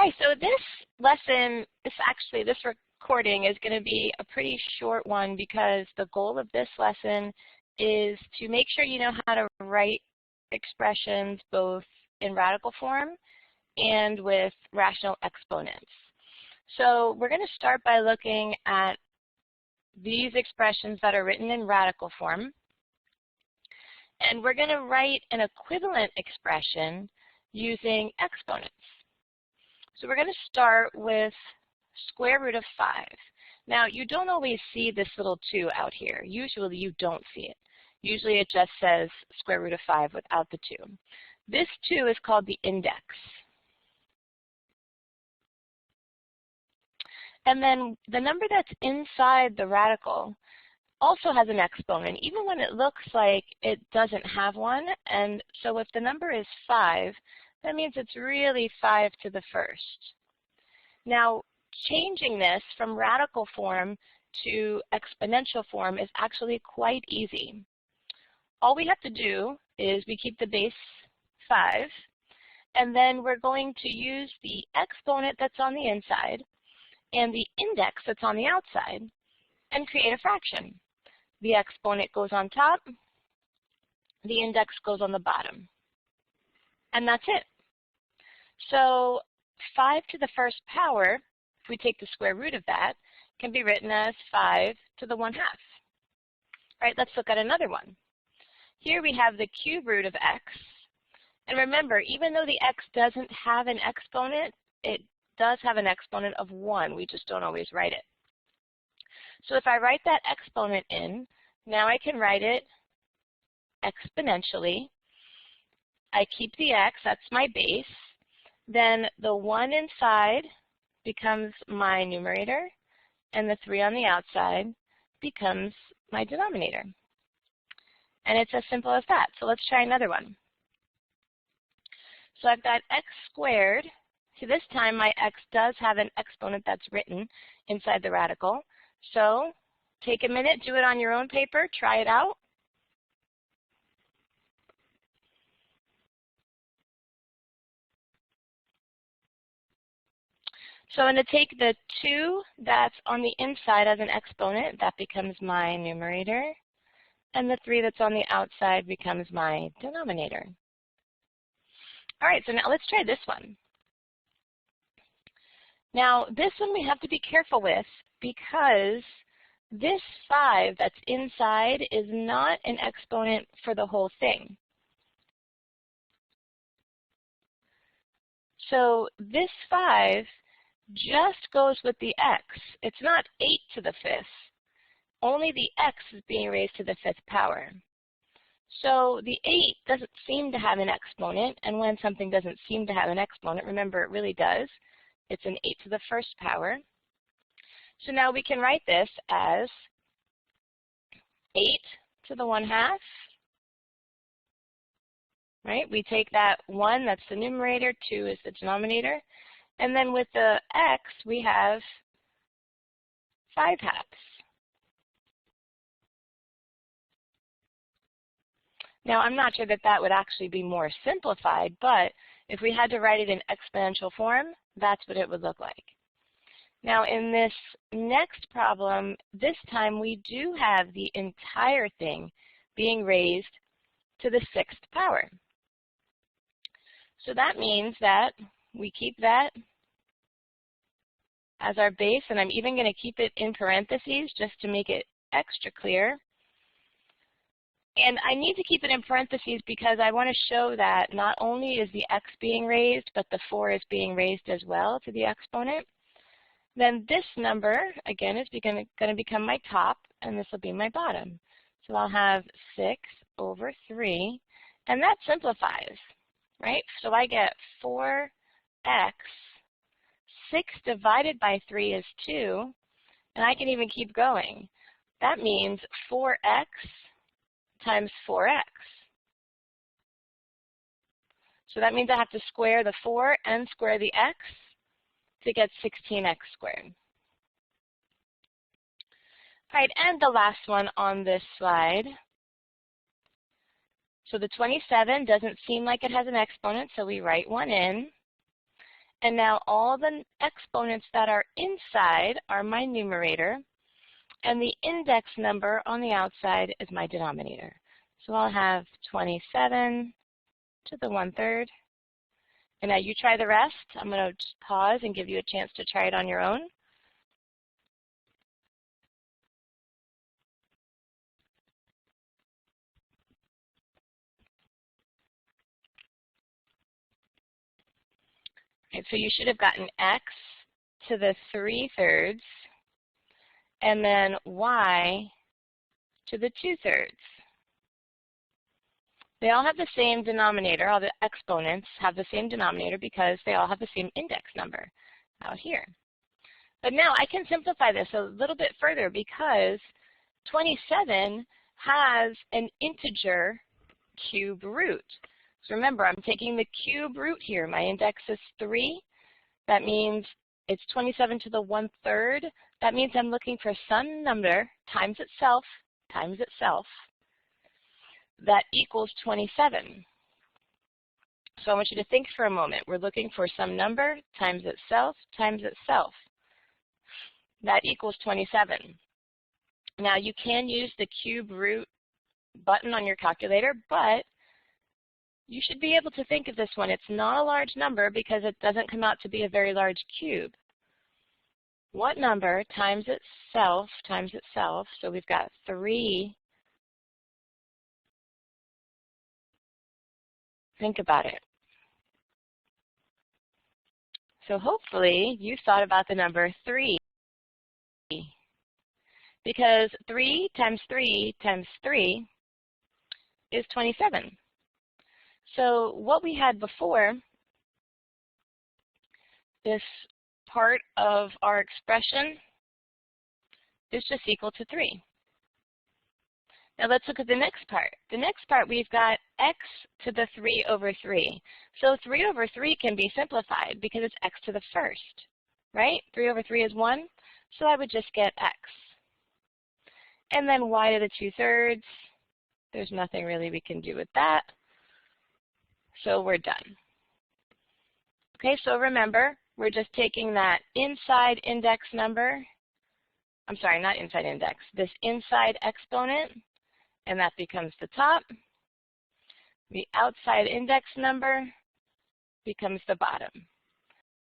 Hi, so this lesson, this recording is going to be a pretty short one because the goal of this lesson is to make sure you know how to write expressions both in radical form and with rational exponents. So we're going to start by looking at these expressions that are written in radical form. And we're going to write an equivalent expression using exponents. So we're going to start with square root of 5. Now, you don't always see this little 2 out here. Usually you don't see it. Usually it just says square root of 5 without the 2. This 2 is called the index. And then the number that's inside the radical also has an exponent, even when it looks like it doesn't have one. And so if the number is 5, that means it's really 5 to the first. Now, changing this from radical form to exponential form is actually quite easy. All we have to do is we keep the base 5, and then we're going to use the exponent that's on the inside and the index that's on the outside and create a fraction. The exponent goes on top, the index goes on the bottom, and that's it. So 5 to the first power, if we take the square root of that, can be written as 5 to the 1/2. All right, let's look at another one. Here we have the cube root of x. And remember, even though the x doesn't have an exponent, it does have an exponent of 1. We just don't always write it. So if I write that exponent in, now I can write it exponentially. I keep the x, that's my base. Then the 1 inside becomes my numerator, and the 3 on the outside becomes my denominator. And it's as simple as that. So let's try another one. So I've got x squared. See, this time my x does have an exponent that's written inside the radical. So take a minute, do it on your own paper, try it out. So I'm going to take the 2 that's on the inside as an exponent, that becomes my numerator, and the 3 that's on the outside becomes my denominator. All right, so now let's try this one. Now, this one we have to be careful with because this 5 that's inside is not an exponent for the whole thing. So this 5 just goes with the x. It's not 8 to the 5th. Only the x is being raised to the 5th power. So the 8 doesn't seem to have an exponent, and when something doesn't seem to have an exponent, remember it really does. It's an 8 to the 1st power. So now we can write this as 8 to the 1/2. Right? We take that 1, that's the numerator, 2 is the denominator, and then with the x, we have 5/2. Now, I'm not sure that that would actually be more simplified, but if we had to write it in exponential form, that's what it would look like. Now, in this next problem, this time we do have the entire thing being raised to the 6th power. So that means that we keep that as our base, and I'm even going to keep it in parentheses just to make it extra clear. And I need to keep it in parentheses because I want to show that not only is the x being raised, but the 4 is being raised as well to the exponent. Then this number, again, is going to become my top, and this will be my bottom. So I'll have 6 over 3, and that simplifies, right? So I get 4x. 6 divided by 3 is 2, and I can even keep going. That means 4x times 4x. So that means I have to square the 4 and square the x to get 16x squared. All right, and the last one on this slide. So the 27 doesn't seem like it has an exponent, so we write one in. And now all the exponents that are inside are my numerator, and the index number on the outside is my denominator. So I'll have 27 to the 1/3. And now you try the rest. I'm going to just pause and give you a chance to try it on your own. Okay, so you should have gotten x to the 3/3 and then y to the 2/3. They all have the same denominator. All the exponents have the same denominator because they all have the same index number out here. But now I can simplify this a little bit further because 27 has an integer cube root. So remember, I'm taking the cube root here. My index is 3. That means it's 27 to the 1/3. That means I'm looking for some number times itself that equals 27. So I want you to think for a moment. We're looking for some number times itself. That equals 27. Now you can use the cube root button on your calculator, but you should be able to think of this one. It's not a large number because it doesn't come out to be a very large cube. What number times itself, so we've got 3. Think about it. So hopefully you thought about the number 3, because 3 times 3 times 3 is 27. So what we had before, this part of our expression is just equal to 3. Now let's look at the next part. The next part, we've got x to the 3/3. So 3/3 can be simplified because it's x to the 1st, right? 3/3 is 1, so I would just get x. And then y to the 2/3, there's nothing really we can do with that. So we're done. Okay, so remember, we're just taking that inside index number, I'm sorry, not inside index, this inside exponent, and that becomes the top. The outside index number becomes the bottom.